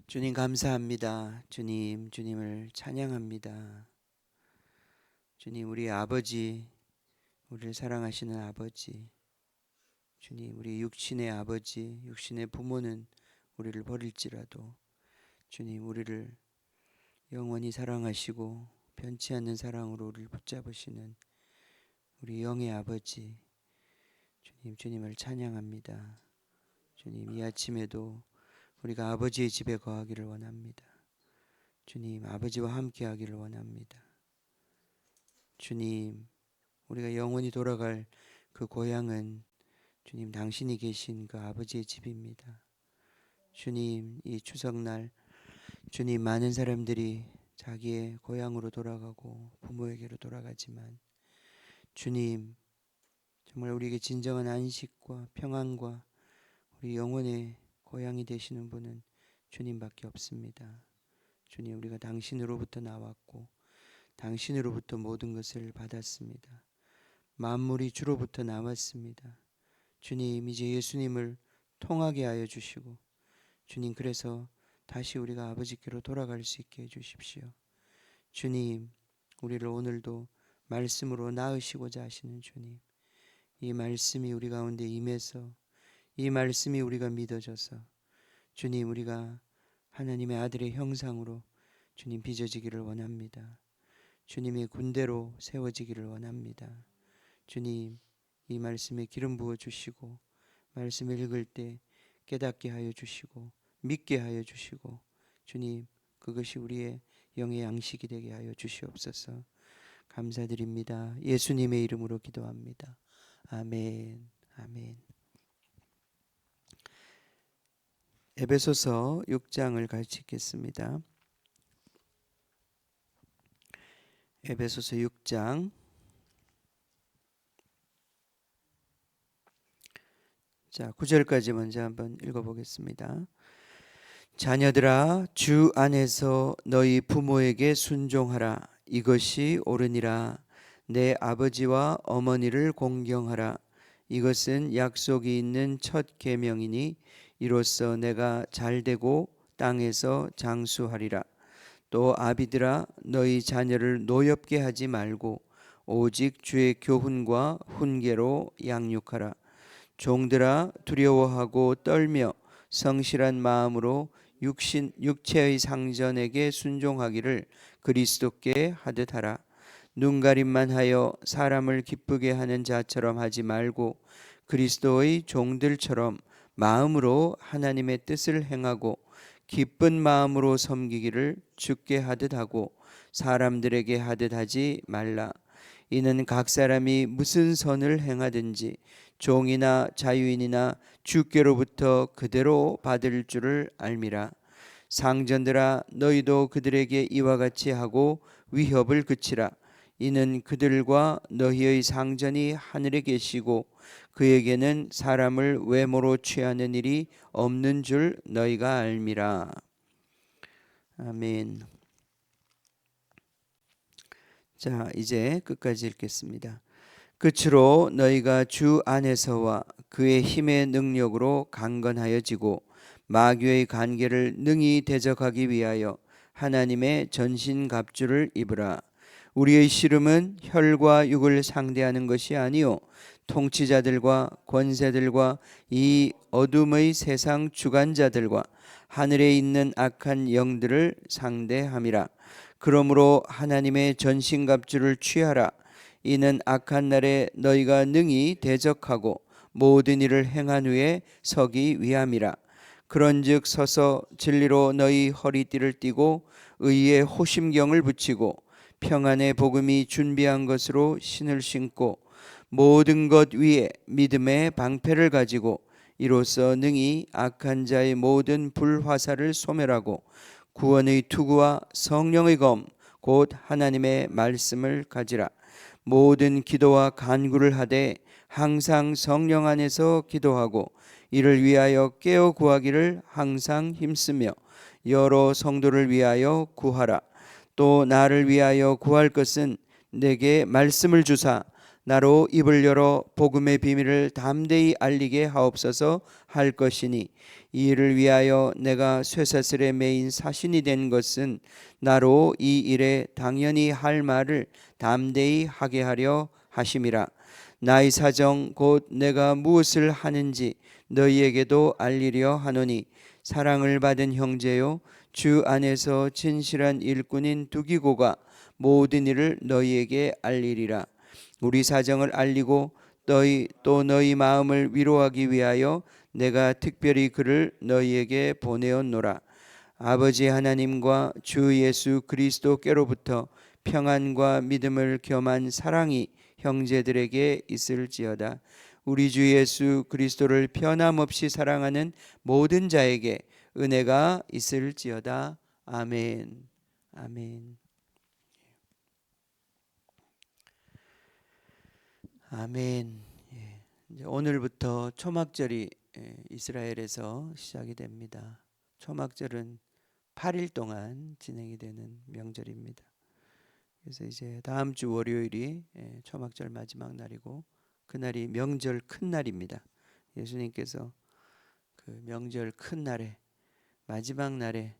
주님 감사합니다. 주님을 찬양합니다. 주님, 우리 아버지, 우리를 사랑하시는 아버지, 주님, 우리 육신의 아버지, 육신의 부모는 우리를 버릴지라도 주님, 우리를 영원히 사랑하시고 변치 않는 사랑으로 우리를 붙잡으시는 우리 영의 아버지, 주님을 찬양합니다. 주님, 이 아침에도 우리가 아버지의 집에 거하기를 원합니다. 주님, 아버지와 함께 하기를 원합니다. 주님, 우리가 영원히 돌아갈 그 고향은 주님, 당신이 계신 그 아버지의 집입니다. 주님, 이 추석날 주님, 많은 사람들이 자기의 고향으로 돌아가고 부모에게로 돌아가지만 주님, 정말 우리에게 진정한 안식과 평안과 우리 영혼의 고향이 되시는 분은 주님밖에 없습니다. 주님, 우리가 당신으로부터 나왔고 당신으로부터 모든 것을 받았습니다. 만물이 주로부터 나왔습니다. 주님, 이제 예수님을 통하게 하여 주시고 주님, 그래서 다시 우리가 아버지께로 돌아갈 수 있게 해주십시오. 주님, 우리를 오늘도 말씀으로 낳으시고자 하시는 주님, 이 말씀이 우리 가운데 임해서 이 말씀이 우리가 믿어져서 주님, 우리가 하나님의 아들의 형상으로 주님 빚어지기를 원합니다. 주님의 군대로 세워지기를 원합니다. 주님, 이 말씀에 기름 부어 주시고 말씀을 읽을 때 깨닫게 하여 주시고 믿게 하여 주시고 주님, 그것이 우리의 영의 양식이 되게 하여 주시옵소서. 감사드립니다. 예수님의 이름으로 기도합니다. 아멘. 아멘. 에베소서 6장을 같이 읽겠습니다. 에베소서 6장 자 9절까지 먼저 한번 읽어보겠습니다. 자녀들아, 주 안에서 너희 부모에게 순종하라. 이것이 옳으니라. 내 아버지와 어머니를 공경하라. 이것은 약속이 있는 첫 계명이니 이로써 내가 잘되고 땅에서 장수하리라. 또 아비들아, 너희 자녀를 노엽게 하지 말고 오직 주의 교훈과 훈계로 양육하라. 종들아, 두려워하고 떨며 성실한 마음으로 육체의 상전에게 순종하기를 그리스도께 하듯 하라. 눈가림만 하여 사람을 기쁘게 하는 자처럼 하지 말고 그리스도의 종들처럼 마음으로 하나님의 뜻을 행하고 기쁜 마음으로 섬기기를 주께 하듯 하고 사람들에게 하듯 하지 말라. 이는 각 사람이 무슨 선을 행하든지 종이나 자유인이나 주께로부터 그대로 받을 줄을 알미라. 상전들아, 너희도 그들에게 이와 같이 하고 위협을 그치라. 이는 그들과 너희의 상전이 하늘에 계시고 그에게는 사람을 외모로 취하는 일이 없는 줄 너희가 알미라. 아멘. 자, 이제 끝까지 읽겠습니다. 끝으로 너희가 주 안에서와 그의 힘의 능력으로 강건하여지고 마귀의 관계를 능히 대적하기 위하여 하나님의 전신갑주를 입으라. 우리의 씨름은 혈과 육을 상대하는 것이 아니요 통치자들과 권세들과 이 어둠의 세상 주관자들과 하늘에 있는 악한 영들을 상대함이라. 그러므로 하나님의 전신갑주를 취하라. 이는 악한 날에 너희가 능히 대적하고 모든 일을 행한 후에 서기 위함이라. 그런즉 서서 진리로 너희 허리띠를 띠고 의의 호심경을 붙이고 평안의 복음이 준비한 것으로 신을 신고 모든 것 위에 믿음의 방패를 가지고 이로써 능히 악한 자의 모든 불화살을 소멸하고 구원의 투구와 성령의 검 곧 하나님의 말씀을 가지라. 모든 기도와 간구를 하되 항상 성령 안에서 기도하고 이를 위하여 깨어 구하기를 항상 힘쓰며 여러 성도를 위하여 구하라. 또 나를 위하여 구할 것은 내게 말씀을 주사 나로 입을 열어 복음의 비밀을 담대히 알리게 하옵소서 할 것이니 이 일을 위하여 내가 쇠사슬에 매인 사신이 된 것은 나로 이 일에 당연히 할 말을 담대히 하게 하려 하심이라. 나의 사정 곧 내가 무엇을 하는지 너희에게도 알리려 하노니 사랑을 받은 형제요 주 안에서 진실한 일꾼인 두기고가 모든 일을 너희에게 알리리라. 우리 사정을 알리고 너희 마음을 위로하기 위하여 내가 특별히 그를 너희에게 보내었노라. 아버지 하나님과 주 예수 그리스도께로부터 평안과 믿음을 겸한 사랑이 형제들에게 있을지어다. 우리 주 예수 그리스도를 변함없이 사랑하는 모든 자에게 은혜가 있을지어다. 아멘. 아멘. 아멘. 예. 이제 오늘부터 초막절이 이스라엘에서 시작이 됩니다. 초막절은 8일 동안 진행이 되는 명절입니다. 그래서 이제 다음 주 월요일이 초막절 마지막 날이고 그날이 명절 큰 날입니다. 예수님께서 그 명절 큰 날에 마지막 날에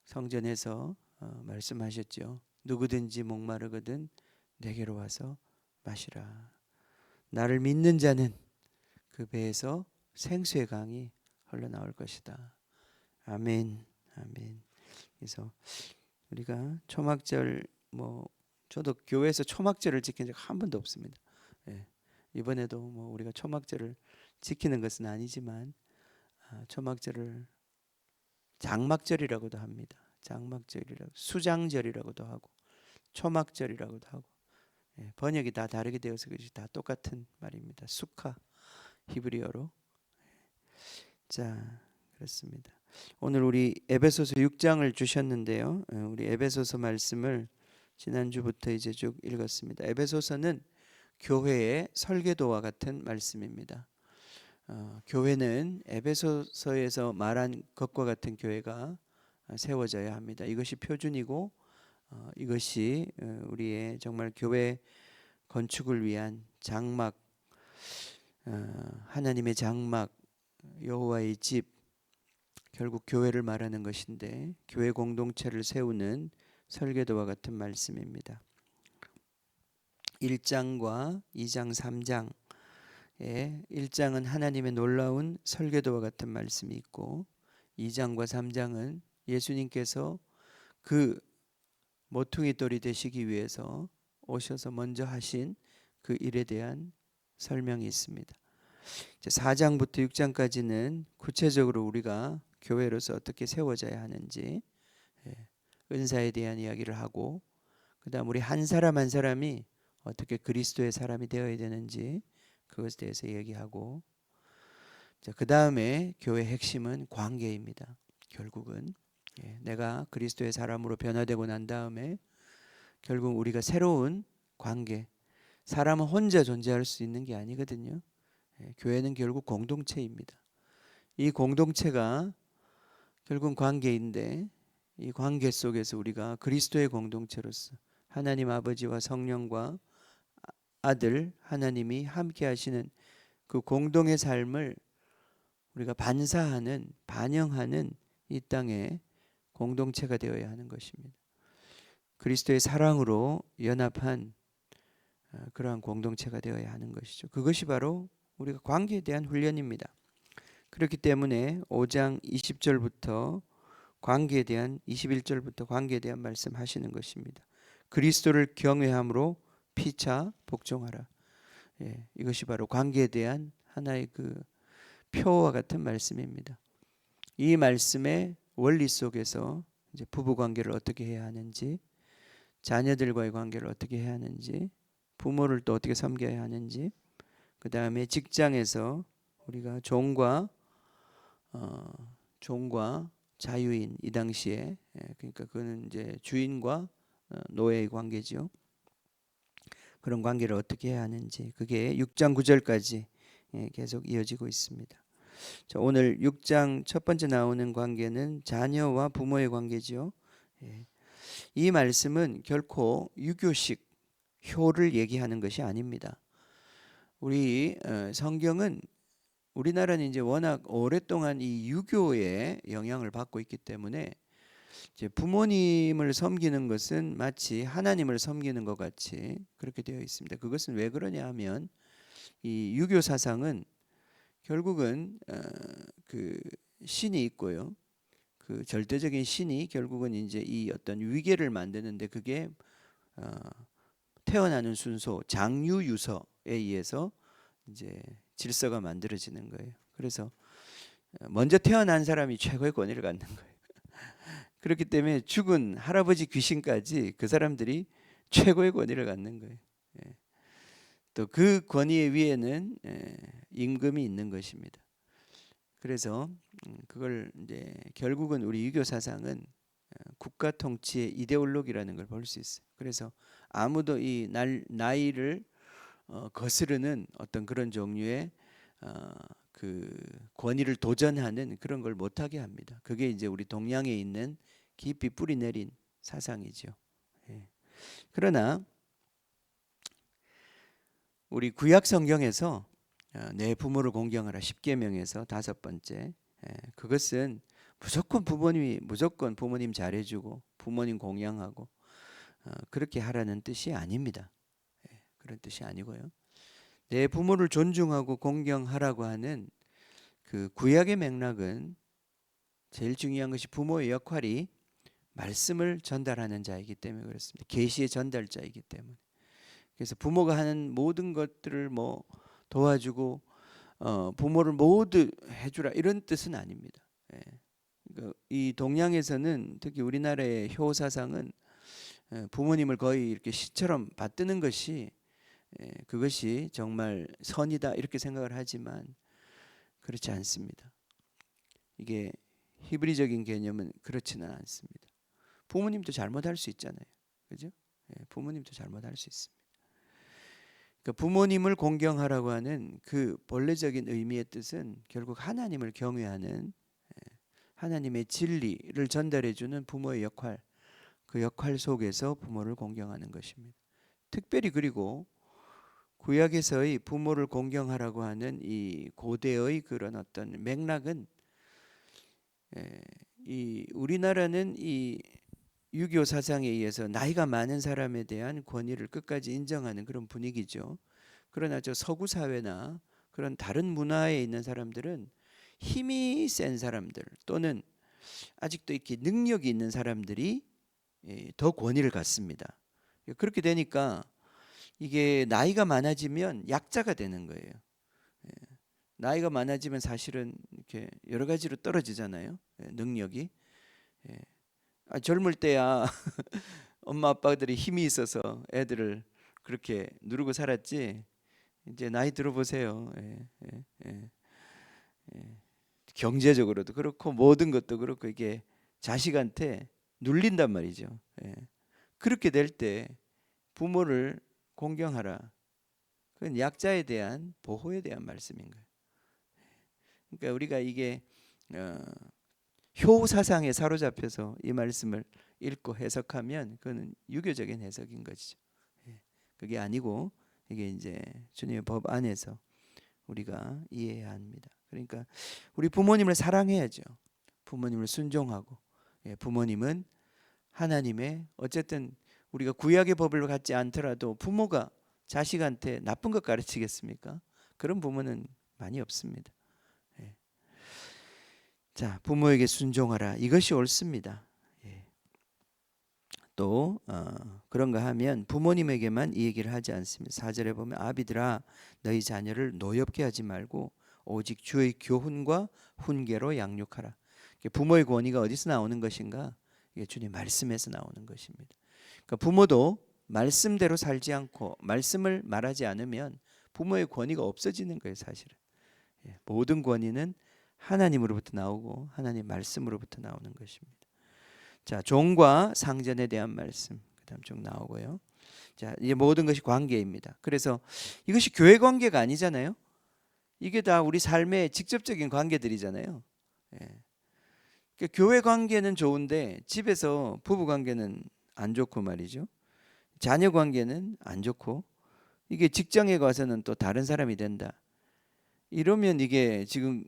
성전에서 말씀하셨죠. 누구든지 목마르거든 내게로 와서 마시라. 나를 믿는 자는 그 배에서 생수의 강이 흘러나올 것이다. 아멘. 아멘. 그래서 우리가 초막절 저도 교회에서 초막절을 지킨 적 한 번도 없습니다. 예. 이번에도 우리가 초막절을 지키는 것은 아니지만 초막절을 장막절이라고도 합니다. 장막절이라고 수장절이라고도 하고 초막절이라고도 하고 번역이 다 다르게 되어서 그것이 다 똑같은 말입니다. 수카 히브리어로. 자, 그렇습니다. 오늘 우리 에베소서 6장을 주셨는데요. 우리 에베소서 말씀을 지난주부터 이제 쭉 읽었습니다. 에베소서는 교회의 설계도와 같은 말씀입니다. 교회는 에베소서에서 말한 것과 같은 교회가 세워져야 합니다. 이것이 표준이고 이것이 우리의 정말 교회 건축을 위한 장막, 하나님의 장막, 여호와의 집, 결국 교회를 말하는 것인데 교회 공동체를 세우는 설계도와 같은 말씀입니다. 1장과 2장, 3장에 1장은 하나님의 놀라운 설계도와 같은 말씀이 있고 2장과 3장은 예수님께서 그 모퉁이 돌이 되시기 위해서 오셔서 먼저 하신 그 일에 대한 설명이 있습니다. 4장부터 6장까지는 구체적으로 우리가 교회로서 어떻게 세워져야 하는지 은사에 대한 이야기를 하고 그다음 우리 한 사람 한 사람이 어떻게 그리스도의 사람이 되어야 되는지 그것에 대해서 얘기하고 그 다음에 교회의 핵심은 관계입니다. 결국은 내가 그리스도의 사람으로 변화되고 난 다음에 결국 우리가 새로운 관계, 사람은 혼자 존재할 수 있는 게 아니거든요. 교회는 결국 공동체입니다. 이 공동체가 결국 관계인데 이 관계 속에서 우리가 그리스도의 공동체로서 하나님 아버지와 성령과 아들 하나님이 함께 하시는 그 공동의 삶을 우리가 반사하는 반영하는 이 땅의 공동체가 되어야 하는 것입니다. 그리스도의 사랑으로 연합한 그러한 공동체가 되어야 하는 것이죠. 그것이 바로 우리가 관계에 대한 훈련입니다. 그렇기 때문에 5장 20절부터 관계에 대한 21절부터 관계에 대한 말씀하시는 것입니다. 그리스도를 경외함으로 피차 복종하라. 이것이 바로 관계에 대한 하나의 그 표와 같은 말씀입니다. 이 말씀의 원리 속에서 이제 부부 관계를 어떻게 해야 하는지, 자녀들과의 관계를 어떻게 해야 하는지, 부모를 또 어떻게 섬겨야 하는지, 그 다음에 직장에서 우리가 종과 자유인 이 당시에 그러니까 그는 이제 주인과 노예의 관계죠. 그런 관계를 어떻게 해야 하는지 그게 6장 9절까지 계속 이어지고 있습니다. 자, 오늘 6장 첫 번째 나오는 관계는 자녀와 부모의 관계죠. 이 말씀은 결코 유교식 효를 얘기하는 것이 아닙니다. 우리 성경은 우리나라는 이제 워낙 오랫동안 이 유교의 영향을 받고 있기 때문에 이제 부모님을 섬기는 것은 마치 하나님을 섬기는 것 같이 그렇게 되어 있습니다. 그것은 왜 그러냐 하면 이 유교 사상은 결국은 그 신이 있고요. 그 절대적인 신이 결국은 이제 이 어떤 위계를 만드는데 그게 태어나는 순서 장유유서에 의해서 이제 질서가 만들어지는 거예요. 그래서 먼저 태어난 사람이 최고의 권위를 갖는 거예요. 그렇기 때문에 죽은 할아버지 귀신까지 그 사람들이 최고의 권위를 갖는 거예요. 또 그 권위 위에는 임금이 있는 것입니다. 그래서 그걸 이제 결국은 우리 유교 사상은 국가 통치의 이데올로기라는 걸 볼 수 있어요. 그래서 아무도 이 나이를 거스르는 어떤 그런 종류의 그 권위를 도전하는 그런 걸 못하게 합니다. 그게 이제 우리 동양에 있는 깊이 뿌리 내린 사상이죠. 그러나 우리 구약 성경에서 내 부모를 공경하라 10계명에서 5번째 그것은 무조건 부모님 잘해주고 부모님 공양하고 그렇게 하라는 뜻이 아닙니다. 그런 뜻이 아니고요. 내 부모를 존중하고 공경하라고 하는 그 구약의 맥락은 제일 중요한 것이 부모의 역할이 말씀을 전달하는 자이기 때문에 그렇습니다. 계시의 전달자이기 때문에. 그래서 부모가 하는 모든 것들을 뭐 도와주고 부모를 모두 해주라 이런 뜻은 아닙니다. 그러니까 이 동양에서는 특히 우리나라의 효 사상은 부모님을 거의 이렇게 시처럼 받드는 것이 그것이 정말 선이다 이렇게 생각을 하지만 그렇지 않습니다. 이게 히브리적인 개념은 그렇지는 않습니다. 부모님도 잘못할 수 있잖아요. 그죠? 부모님도 잘못할 수 있습니다. 그러니까 부모님을 공경하라고 하는 그 본래적인 의미의 뜻은 결국 하나님을 경외하는 하나님의 진리를 전달해주는 부모의 역할, 그 역할 속에서 부모를 공경하는 것입니다. 특별히 그리고 구약에서의 부모를 공경하라고 하는 이 고대의 그런 어떤 맥락은 이 우리나라는 이 유교 사상에 의해서 나이가 많은 사람에 대한 권위를 끝까지 인정하는 그런 분위기죠. 그러나 저 서구 사회나 그런 다른 문화에 있는 사람들은 힘이 센 사람들 또는 아직도 이렇게 능력이 있는 사람들이 더 권위를 갖습니다. 그렇게 되니까 이게 나이가 많아지면 약자가 되는 거예요. 나이가 많아지면 사실은 이렇게 여러 가지로 떨어지잖아요. 능력이. 젊을 때야 엄마 아빠들이 힘이 있어서 애들을 그렇게 누르고 살았지. 이제 나이 들어보세요. 경제적으로도 그렇고 모든 것도 그렇고 이게 자식한테 눌린단 말이죠. 그렇게 될 때 부모를 공경하라. 그건 약자에 대한 보호에 대한 말씀인 거예요. 그러니까 우리가 이게 효 사상에 사로잡혀서 이 말씀을 읽고 해석하면 그거는 유교적인 해석인 것이죠. 그게 아니고 이게 이제 주님의 법 안에서 우리가 이해해야 합니다. 그러니까 우리 부모님을 사랑해야죠. 부모님을 순종하고 부모님은 하나님의 어쨌든 우리가 구약의 법을 갖지 않더라도 부모가 자식한테 나쁜 것 가르치겠습니까? 그런 부모는 많이 없습니다. 자, 부모에게 순종하라. 이것이 옳습니다. 또 그런가 하면 부모님에게만 이 얘기를 하지 않습니다. 4절에 보면 아비들아 너희 자녀를 노엽게 하지 말고 오직 주의 교훈과 훈계로 양육하라. 부모의 권위가 어디서 나오는 것인가? 이게 주님 말씀에서 나오는 것입니다. 그러니까 부모도 말씀대로 살지 않고 말씀을 말하지 않으면 부모의 권위가 없어지는 거예요, 사실은. 모든 권위는 하나님으로부터 나오고 하나님 말씀으로부터 나오는 것입니다. 자, 종과 상전에 대한 말씀 그다음 쭉 나오고요. 자, 이제 모든 것이 관계입니다. 그래서 이것이 교회 관계가 아니잖아요. 이게 다 우리 삶의 직접적인 관계들이잖아요. 그러니까 교회 관계는 좋은데 집에서 부부 관계는 안 좋고 말이죠. 자녀 관계는 안 좋고, 이게 직장에 가서는 또 다른 사람이 된다. 이러면 이게 지금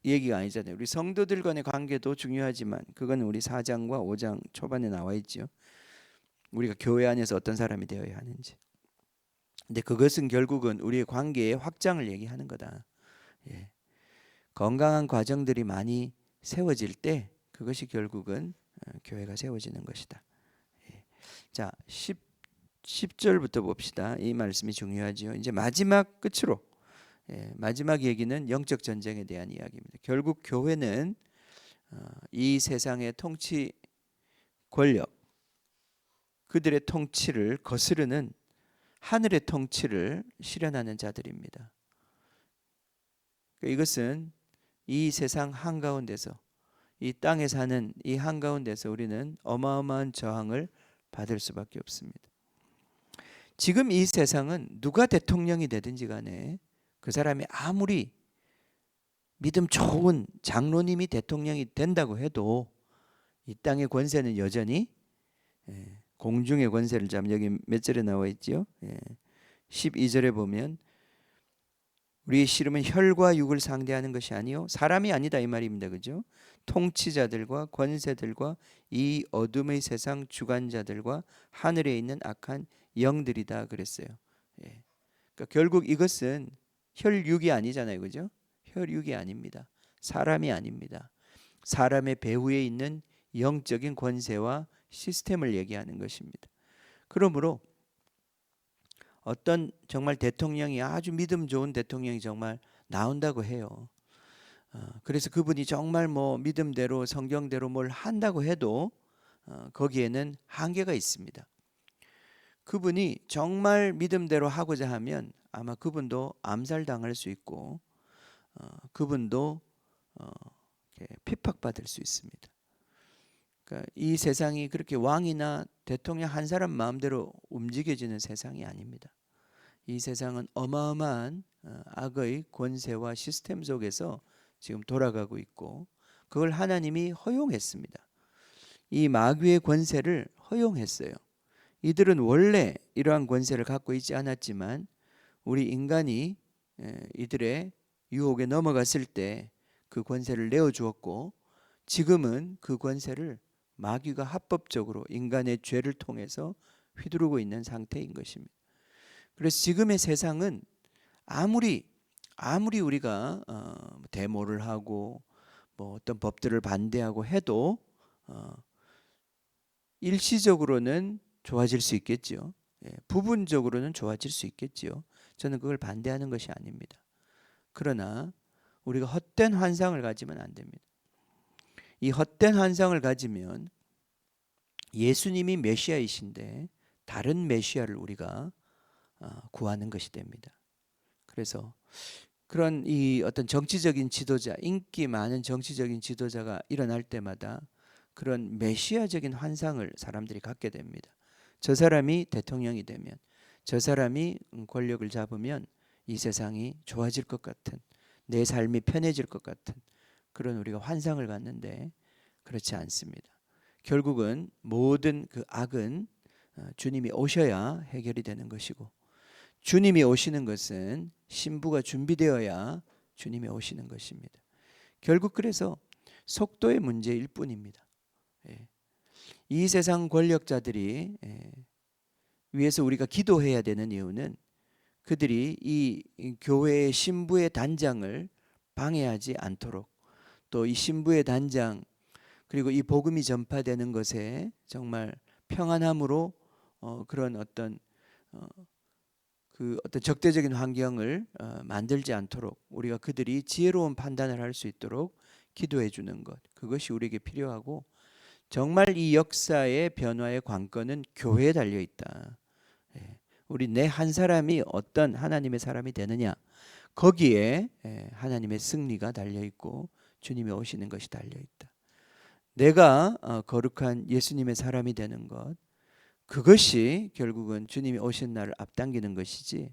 얘기가 아니잖아요. 우리 성도들 간의 관계도 중요하지만 그건 우리 4장과 5장 초반에 나와 있죠. 우리가 교회 안에서 어떤 사람이 되어야 하는지. 근데 그것은 결국은 우리의 관계의 확장을 얘기하는 거다. 예. 건강한 과정들이 많이 세워질 때 그것이 결국은 교회가 세워지는 것이다. 예. 자, 10절부터 봅시다. 이 말씀이 중요하죠. 이제 마지막 끝으로, 마지막 얘기는 영적 전쟁에 대한 이야기입니다. 결국 교회는 이 세상의 통치 권력, 그들의 통치를 거스르는 하늘의 통치를 실현하는 자들입니다. 이것은 이 세상 한가운데서, 이 땅에 사는 이 한가운데서 우리는 어마어마한 저항을 받을 수밖에 없습니다. 지금 이 세상은 누가 대통령이 되든지 간에 그 사람이 아무리 믿음 좋은 장로님이 대통령이 된다고 해도 이 땅의 권세는 여전히 공중의 권세를 잡는, 여기 몇 절에 나와 있죠? 12절에 보면 우리의 씨름은 혈과 육을 상대하는 것이 아니요 사람이 아니다 이 말입니다. 그죠? 통치자들과 권세들과 이 어둠의 세상 주관자들과 하늘에 있는 악한 영들이다 그랬어요. 그러니까 결국 이것은 혈육이 아니잖아요. 그죠? 혈육이 아닙니다. 사람이 아닙니다. 사람의 배후에 있는 영적인 권세와 시스템을 얘기하는 것입니다. 그러므로 어떤 정말 대통령이 아주 믿음 좋은 대통령이 정말 나온다고 해요. 그래서 그분이 정말 뭐 믿음대로 성경대로 뭘 한다고 해도 거기에는 한계가 있습니다. 그분이 정말 믿음대로 하고자 하면 아마 그분도 암살당할 수 있고 그분도 핍박받을 수 있습니다. 그러니까 이 세상이 그렇게 왕이나 대통령 한 사람 마음대로 움직여지는 세상이 아닙니다. 이 세상은 어마어마한 악의 권세와 시스템 속에서 지금 돌아가고 있고 그걸 하나님이 허용했습니다. 이 마귀의 권세를 허용했어요. 이들은 원래 이러한 권세를 갖고 있지 않았지만 우리 인간이 이들의 유혹에 넘어갔을 때 그 권세를 내어주었고 지금은 그 권세를 마귀가 합법적으로 인간의 죄를 통해서 휘두르고 있는 상태인 것입니다. 그래서 지금의 세상은 아무리 우리가 데모를 하고 뭐 어떤 법들을 반대하고 해도 일시적으로는 좋아질 수 있겠죠. 부분적으로는 좋아질 수 있겠죠. 저는 그걸 반대하는 것이 아닙니다. 그러나 우리가 헛된 환상을 가지면 안 됩니다. 이 헛된 환상을 가지면 예수님이 메시아이신데 다른 메시아를 우리가 구하는 것이 됩니다. 그래서 그런 이 어떤 정치적인 지도자, 인기 많은 정치적인 지도자가 일어날 때마다 그런 메시아적인 환상을 사람들이 갖게 됩니다. 저 사람이 대통령이 되면, 저 사람이 권력을 잡으면 이 세상이 좋아질 것 같은, 내 삶이 편해질 것 같은 그런 우리가 환상을 갖는데 그렇지 않습니다. 결국은 모든 그 악은 주님이 오셔야 해결이 되는 것이고 주님이 오시는 것은 신부가 준비되어야 주님이 오시는 것입니다. 결국 그래서 속도의 문제일 뿐입니다. 이 세상 권력자들이 위해서 우리가 기도해야 되는 이유는 그들이 이 교회의 신부의 단장을 방해하지 않도록 또 이 신부의 단장 그리고 이 복음이 전파되는 것에 정말 평안함으로 그런 어떤 어떤 적대적인 환경을 만들지 않도록 우리가 그들이 지혜로운 판단을 할 수 있도록 기도해 주는 것, 그것이 우리에게 필요하고 정말 이 역사의 변화의 관건은 교회에 달려 있다. 우리 내 한 사람이 어떤 하나님의 사람이 되느냐 거기에 하나님의 승리가 달려 있고 주님이 오시는 것이 달려 있다. 내가 거룩한 예수님의 사람이 되는 것, 그것이 결국은 주님이 오신 날을 앞당기는 것이지.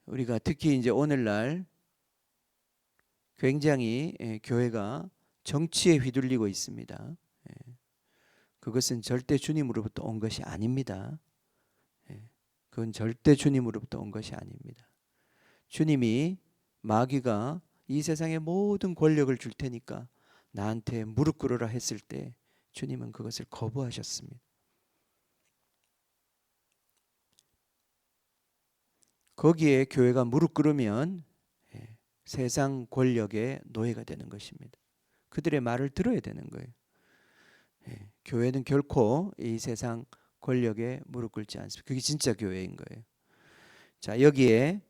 우리가 특히 이제 오늘날 굉장히 교회가 정치에 휘둘리고 있습니다. 그것은 절대 주님으로부터 온 것이 아닙니다. 그건 절대 주님으로부터 온 것이 아닙니다. 주님이 마귀가 이 세상의 모든 권력을 줄 테니까 나한테 무릎 꿇으라 했을 때 주님은 그것을 거부하셨습니다. 거기에 교회가 무릎 꿇으면 세상 권력의 노예가 되는 것입니다. 그들의 말을 들어야 되는 거예요. 교회는 결코 이 세상 권력에 무릎 꿇지 않습니다. 그게 진짜 교회인 거예요. 자, 여기에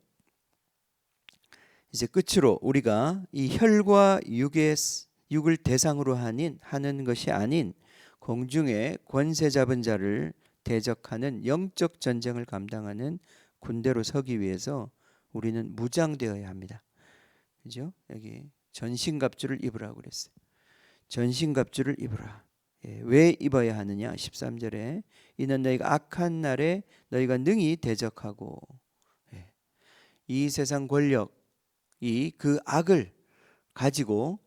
이제 끝으로 우리가 이 혈과 육을 대상으로 하는 것이 아닌 공중의 권세 잡은 자를 대적하는 영적 전쟁을 감당하는 군대로 서기 위해서 우리는 무장되어야 합니다. 그죠? 여기 전신갑주를 입으라고 그랬어요. 전신갑주를 입으라. 왜 입어야 하느냐? 13절에 이는 너희가 악한 날에 너희가 능히 대적하고, 이 세상 권력이 그 악을 가지고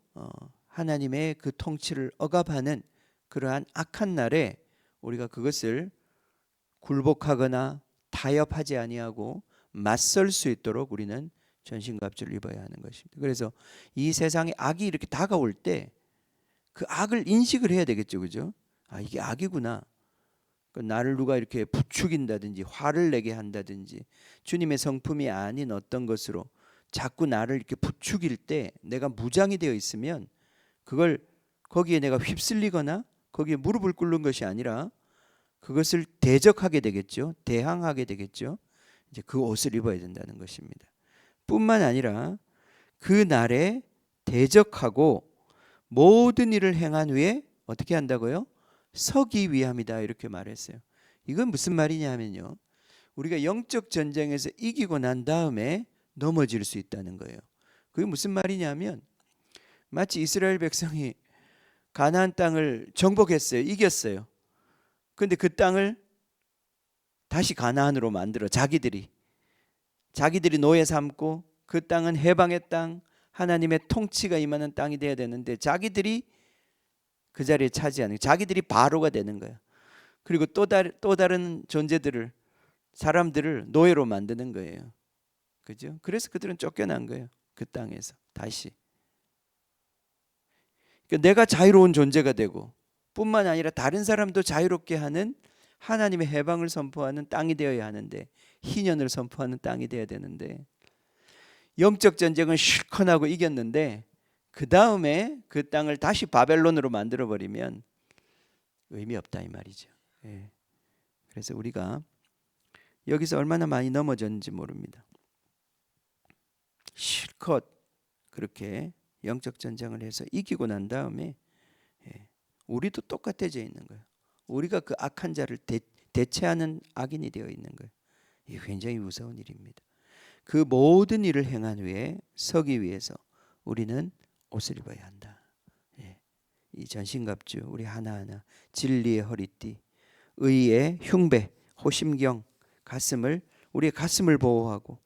하나님의 그 통치를 억압하는 그러한 악한 날에 우리가 그것을 굴복하거나 타협하지 아니하고 맞설 수 있도록 우리는 전신갑주를 입어야 하는 것입니다. 그래서 이 세상에 악이 이렇게 다가올 때 그 악을 인식을 해야 되겠죠, 그죠? 아, 이게 악이구나. 나를 누가 이렇게 부추긴다든지 화를 내게 한다든지 주님의 성품이 아닌 어떤 것으로 자꾸 나를 이렇게 부추길 때 내가 무장이 되어 있으면 그걸 거기에 내가 휩쓸리거나 거기에 무릎을 꿇는 것이 아니라 그것을 대적하게 되겠죠. 대항하게 되겠죠. 이제 그 옷을 입어야 된다는 것입니다. 뿐만 아니라 그 날에 대적하고 모든 일을 행한 후에 어떻게 한다고요? 서기 위함이다 이렇게 말했어요. 이건 무슨 말이냐 하면요, 우리가 영적 전쟁에서 이기고 난 다음에 넘어질 수 있다는 거예요. 그게 무슨 말이냐면 마치 이스라엘 백성이 가나안 땅을 정복했어요. 이겼어요. 그런데 그 땅을 다시 가나안으로 만들어 자기들이 노예 삼고 그 땅은 해방의 땅, 하나님의 통치가 임하는 땅이 돼야 되는데 자기들이 그 자리에 차지하는, 자기들이 바로가 되는 거예요. 그리고 또 다른 존재들을, 사람들을 노예로 만드는 거예요. 그죠? 그래서 그들은 쫓겨난 거예요. 그 땅에서 다시. 그러니까 내가 자유로운 존재가 되고 뿐만 아니라 다른 사람도 자유롭게 하는 하나님의 해방을 선포하는 땅이 되어야 하는데, 희년을 선포하는 땅이 되어야 되는데, 영적 전쟁은 실컷 하고 이겼는데 그 다음에 그 땅을 다시 바벨론으로 만들어버리면 의미 없다 이 말이죠. 그래서 우리가 여기서 얼마나 많이 넘어졌는지 모릅니다. 실컷 그렇게 영적 전쟁을 해서 이기고 난 다음에 우리도 똑같아져 있는 거예요. 우리가 그 악한 자를 대체하는 악인이 되어 있는 거예요. 이게 굉장히 무서운 일입니다. 그 모든 일을 행한 후에 서기 위해서 우리는 옷을 입어야 한다. 이 전신갑주 우리 하나하나, 진리의 허리띠, 의의 흉배, 호심경, 우리의 가슴을 보호하고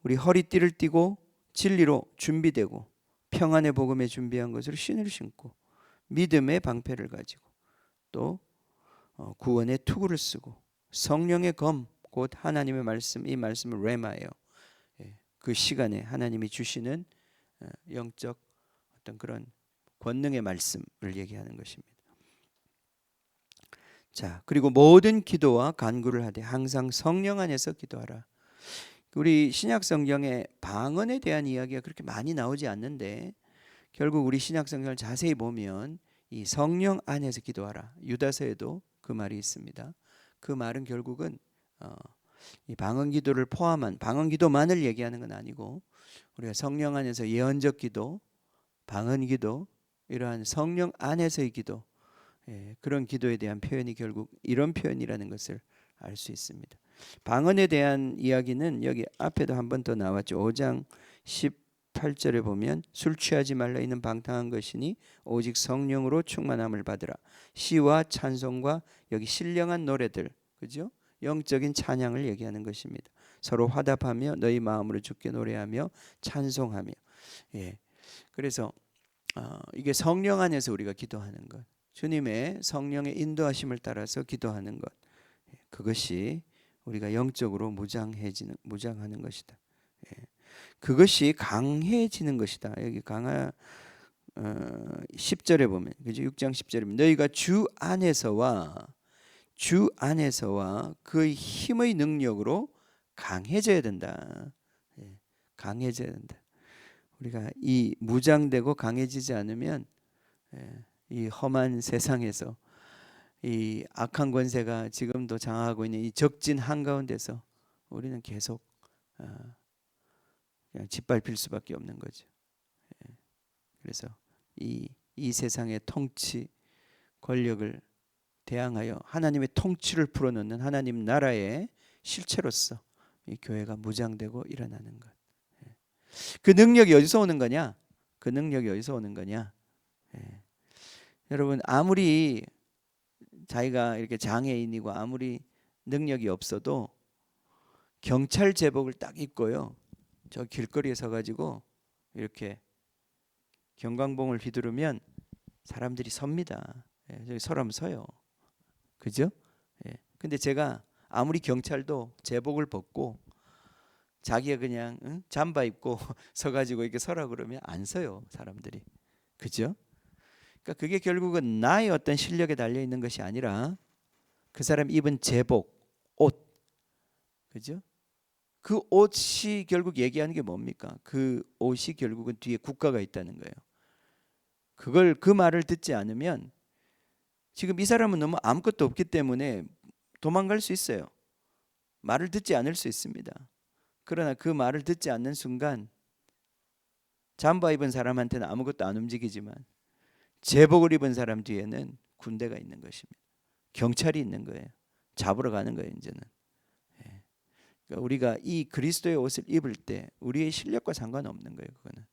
우리 허리띠를 띠고 진리로 준비되고 평안의 복음에 준비한 것으로 신을 신고 믿음의 방패를 가지고 또 구원의 투구를 쓰고 성령의 검, 곧 하나님의 말씀, 이 말씀을 레마예요. 그 시간에 하나님이 주시는 영적 어떤 그런 권능의 말씀을 얘기하는 것입니다. 자, 그리고 모든 기도와 간구를 하되 항상 성령 안에서 기도하라. 우리 신약 성경에 방언에 대한 이야기가 그렇게 많이 나오지 않는데 결국 우리 신약 성경을 자세히 보면 이 성령 안에서 기도하라. 유다서에도 그 말이 있습니다. 그 말은 결국은 이 방언 기도를 포함한, 방언 기도만을 얘기하는 건 아니고 우리가 성령 안에서 예언적 기도, 방언 기도, 이러한 성령 안에서의 기도, 그런 기도에 대한 표현이 결국 이런 표현이라는 것을 알 수 있습니다. 방언에 대한 이야기는 여기 앞에도 한 번 더 나왔죠. 5장 18절에 보면 술 취하지 말라 이는 방탕한 것이니 오직 성령으로 충만함을 받으라. 시와 찬송과 여기 신령한 노래들, 그죠? 영적인 찬양을 얘기하는 것입니다. 서로 화답하며 너희 마음으로 주께 노래하며 찬송하며. 그래서 이게 성령 안에서 우리가 기도하는 것. 주님의 성령의 인도하심을 따라서 기도하는 것, 그것이 우리가 영적으로 무장하는 것이다. 그것이 강해지는 것이다. 여기 10절에 보면, 그죠? 6장 10절에 보면 너희가 주 안에서와 그 힘의 능력으로 강해져야 된다. 강해져야 된다. 우리가 이 무장되고 강해지지 않으면 이 험한 세상에서 이 악한 권세가 지금도 장악하고 있는 이 적진 한가운데서 우리는 계속 그냥 짓밟힐 수밖에 없는 거죠. 그래서 이 세상의 통치 권력을 대항하여 하나님의 통치를 풀어놓는 하나님 나라의 실체로서 이 교회가 무장되고 일어나는 것. 그 능력이 어디서 오는 거냐? 그 능력이 어디서 오는 거냐? 여러분, 아무리 자기가 이렇게 장애인이고 아무리 능력이 없어도 경찰 제복을 딱 입고요, 저 길거리에 서가지고 이렇게 경광봉을 휘두르면 사람들이 섭니다. 저기 서라면 서요. 그죠? 근데 제가 아무리 경찰도 제복을 벗고 자기가 그냥 잠바 입고 서가지고 이렇게 서라 그러면 안 서요, 사람들이. 그죠? 그러니까 그게 결국은 나의 어떤 실력에 달려 있는 것이 아니라 그 사람 입은 제복, 옷, 그죠? 그 옷이 결국 얘기하는 게 뭡니까? 그 옷이 결국은 뒤에 국가가 있다는 거예요. 그 말을 듣지 않으면, 지금 이 사람은 너무 아무것도 없기 때문에 도망갈 수 있어요. 말을 듣지 않을 수 있습니다. 그러나 그 말을 듣지 않는 순간 잠바 입은 사람한테는 아무것도 안 움직이지만 제복을 입은 사람 뒤에는 군대가 있는 것입니다. 경찰이 있는 거예요. 잡으러 가는 거예요, 이제는. 그러니까 우리가 이 그리스도의 옷을 입을 때 우리의 실력과 상관없는 거예요. 그거는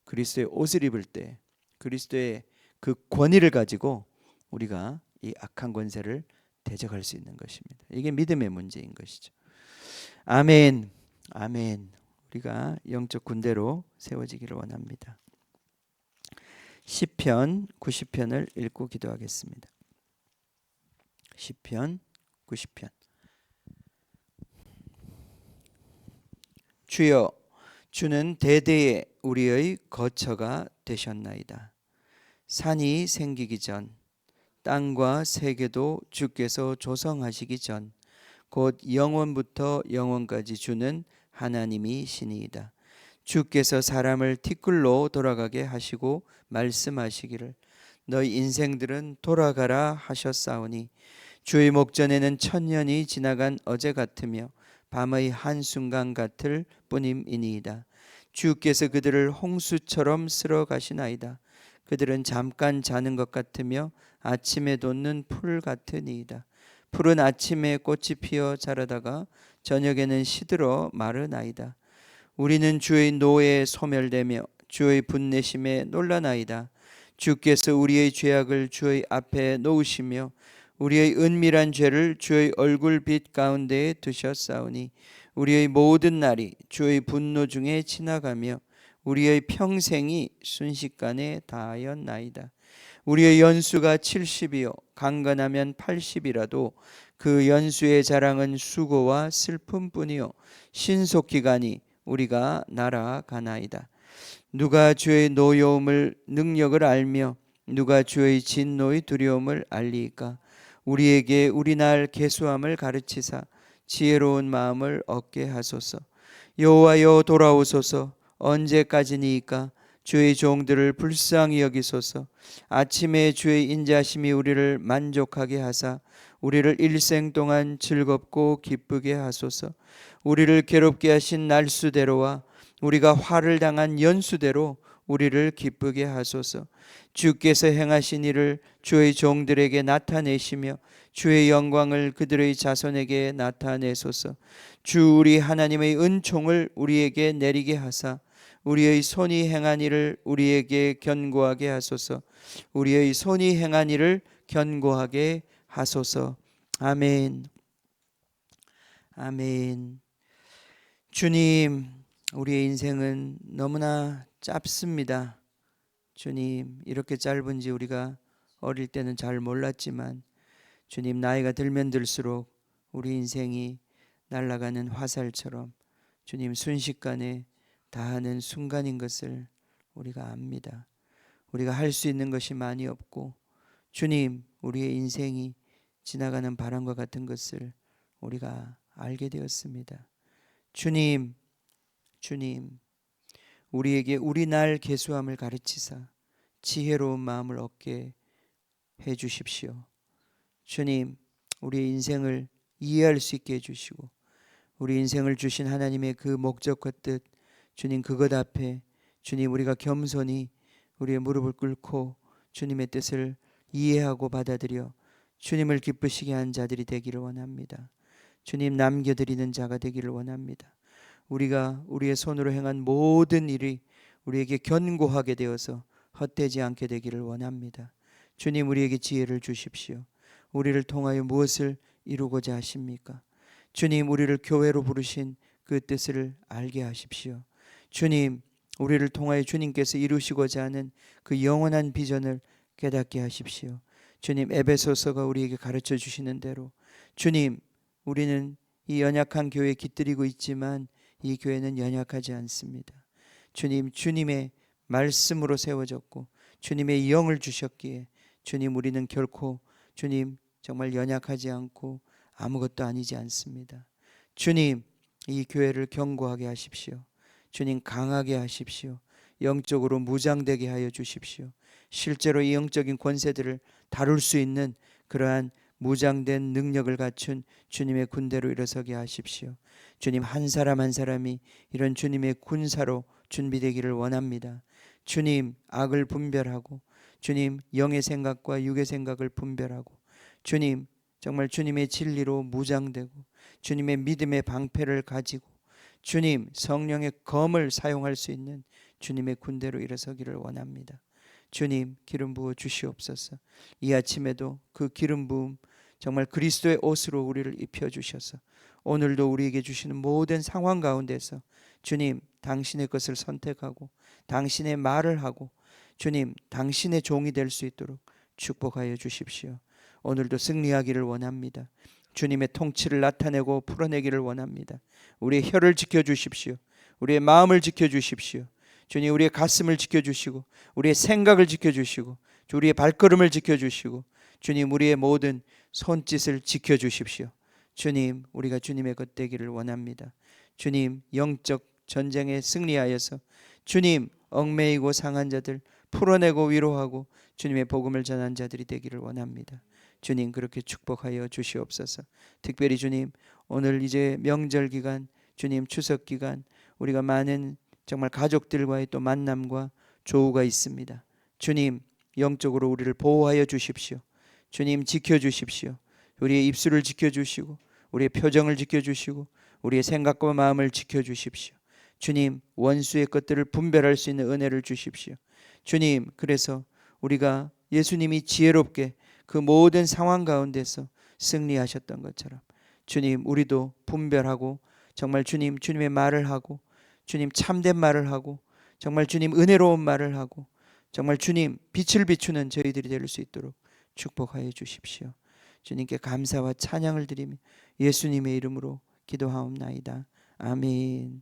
그리스도의 옷을 입을 때 그리스도의 그 권위를 가지고 우리가 이 악한 권세를 대적할 수 있는 것입니다. 이게 믿음의 문제인 것이죠. 아멘. 아멘. 우리가 영적 군대로 세워지기를 원합니다. 시편 90편을 읽고 기도하겠습니다. 시편 90편. 주여, 주는 대대에 우리의 거처가 되셨나이다. 산이 생기기 전, 땅과 세계도 주께서 조성하시기 전, 곧 영원부터 영원까지 주는 하나님이 신이이다. 주께서 사람을 티끌로 돌아가게 하시고 말씀하시기를 너희 인생들은 돌아가라 하셨사오니 주의 목전에는 천년이 지나간 어제 같으며 밤의 한순간 같을 뿐임이니이다. 주께서 그들을 홍수처럼 쓸어 가시나이다. 그들은 잠깐 자는 것 같으며 아침에 돋는 풀 같으니이다. 풀은 아침에 꽃이 피어 자라다가 저녁에는 시들어 마르나이다. 우리는 주의 노에 소멸되며 주의 분내심에 놀라나이다. 주께서 우리의 죄악을 주의 앞에 놓으시며 우리의 은밀한 죄를 주의 얼굴빛 가운데에 두셨사오니 우리의 모든 날이 주의 분노 중에 지나가며 우리의 평생이 순식간에 다하였나이다. 우리의 연수가 70이요 강건하면 80이라도 그 연수의 자랑은 수고와 슬픔뿐이요 신속히 가니 우리가 날아가나이다. 누가 주의 노여움을 능력을 알며 누가 주의 진노의 두려움을 알리이까. 우리에게 우리 날 계수함을 가르치사 지혜로운 마음을 얻게 하소서. 여호와여 돌아오소서. 언제까지니이까. 주의 종들을 불쌍히 여기소서. 아침에 주의 인자심이 우리를 만족하게 하사 우리를 일생 동안 즐겁고 기쁘게 하소서. 우리를 괴롭게 하신 날수대로와 우리가 화를 당한 연수대로 우리를 기쁘게 하소서. 주께서 행하신 일을 주의 종들에게 나타내시며 주의 영광을 그들의 자손에게 나타내소서. 주 우리 하나님의 은총을 우리에게 내리게 하사 우리의 손이 행한 일을 우리에게 견고하게 하소서. 우리의 손이 행한 일을 견고하게 하소서. 아멘. 아멘. 주님, 우리의 인생은 너무나 짧습니다. 주님, 이렇게 짧은지 우리가 어릴 때는 잘 몰랐지만 주님, 나이가 들면 들수록 우리 인생이 날아가는 화살처럼 주님 순식간에 다하는 순간인 것을 우리가 압니다. 우리가 할 수 있는 것이 많이 없고 주님, 우리의 인생이 지나가는 바람과 같은 것을 우리가 알게 되었습니다. 주님, 주님, 우리에게 우리 날 계수함을 가르치사 지혜로운 마음을 얻게 해 주십시오. 주님, 우리의 인생을 이해할 수 있게 해주시고 우리 인생을 주신 하나님의 그 목적과 뜻, 주님 그것 앞에 주님 우리가 겸손히 우리의 무릎을 꿇고 주님의 뜻을 이해하고 받아들여 주님을 기쁘시게 한 자들이 되기를 원합니다. 주님, 남겨드리는 자가 되기를 원합니다. 우리가 우리의 손으로 행한 모든 일이 우리에게 견고하게 되어서 헛되지 않게 되기를 원합니다. 주님, 우리에게 지혜를 주십시오. 우리를 통하여 무엇을 이루고자 하십니까? 주님, 우리를 교회로 부르신 그 뜻을 알게 하십시오. 주님, 우리를 통하여 주님께서 이루시고자 하는 그 영원한 비전을 깨닫게 하십시오. 주님, 에베소서가 우리에게 가르쳐 주시는 대로 주님, 우리는 이 연약한 교회에 깃들이고 있지만 이 교회는 연약하지 않습니다. 주님, 주님의 말씀으로 세워졌고 주님의 영을 주셨기에 주님, 우리는 결코 주님 정말 연약하지 않고 아무것도 아니지 않습니다. 주님, 이 교회를 견고하게 하십시오. 주님, 강하게 하십시오. 영적으로 무장되게 하여 주십시오. 실제로 이 영적인 권세들을 다룰 수 있는 그러한 무장된 능력을 갖춘 주님의 군대로 일어서게 하십시오. 주님, 한 사람 한 사람이 이런 주님의 군사로 준비되기를 원합니다. 주님, 악을 분별하고 주님, 영의 생각과 육의 생각을 분별하고 주님, 정말 주님의 진리로 무장되고 주님의 믿음의 방패를 가지고 주님, 성령의 검을 사용할 수 있는 주님의 군대로 일어서기를 원합니다. 주님, 기름 부어 주시옵소서. 이 아침에도 그 기름 부음 정말 그리스도의 옷으로 우리를 입혀주셔서 오늘도 우리에게 주시는 모든 상황 가운데서 주님, 당신의 것을 선택하고 당신의 말을 하고 주님, 당신의 종이 될 수 있도록 축복하여 주십시오. 오늘도 승리하기를 원합니다. 주님의 통치를 나타내고 풀어내기를 원합니다. 우리의 혀를 지켜주십시오. 우리의 마음을 지켜주십시오. 주님, 우리의 가슴을 지켜주시고 우리의 생각을 지켜주시고 우리의 발걸음을 지켜주시고 주님, 우리의 모든 손짓을 지켜주십시오. 주님, 우리가 주님의 것 되기를 원합니다. 주님, 영적 전쟁에 승리하여서 주님, 얽매이고 상한 자들 풀어내고 위로하고 주님의 복음을 전한 자들이 되기를 원합니다. 주님, 그렇게 축복하여 주시옵소서. 특별히 주님, 오늘 이제 명절 기간, 주님 추석 기간 우리가 많은 정말 가족들과의 또 만남과 조우가 있습니다. 주님, 영적으로 우리를 보호하여 주십시오. 주님, 지켜주십시오. 우리의 입술을 지켜주시고 우리의 표정을 지켜주시고 우리의 생각과 마음을 지켜주십시오. 주님, 원수의 것들을 분별할 수 있는 은혜를 주십시오. 주님, 그래서 우리가 예수님이 지혜롭게 그 모든 상황 가운데서 승리하셨던 것처럼 주님, 우리도 분별하고 정말 주님, 주님의 말을 하고 주님, 참된 말을 하고 정말 주님, 은혜로운 말을 하고 정말 주님, 빛을 비추는 저희들이 될 수 있도록 축복하여 주십시오. 주님께 감사와 찬양을 드리며 예수님의 이름으로 기도하옵나이다. 아멘.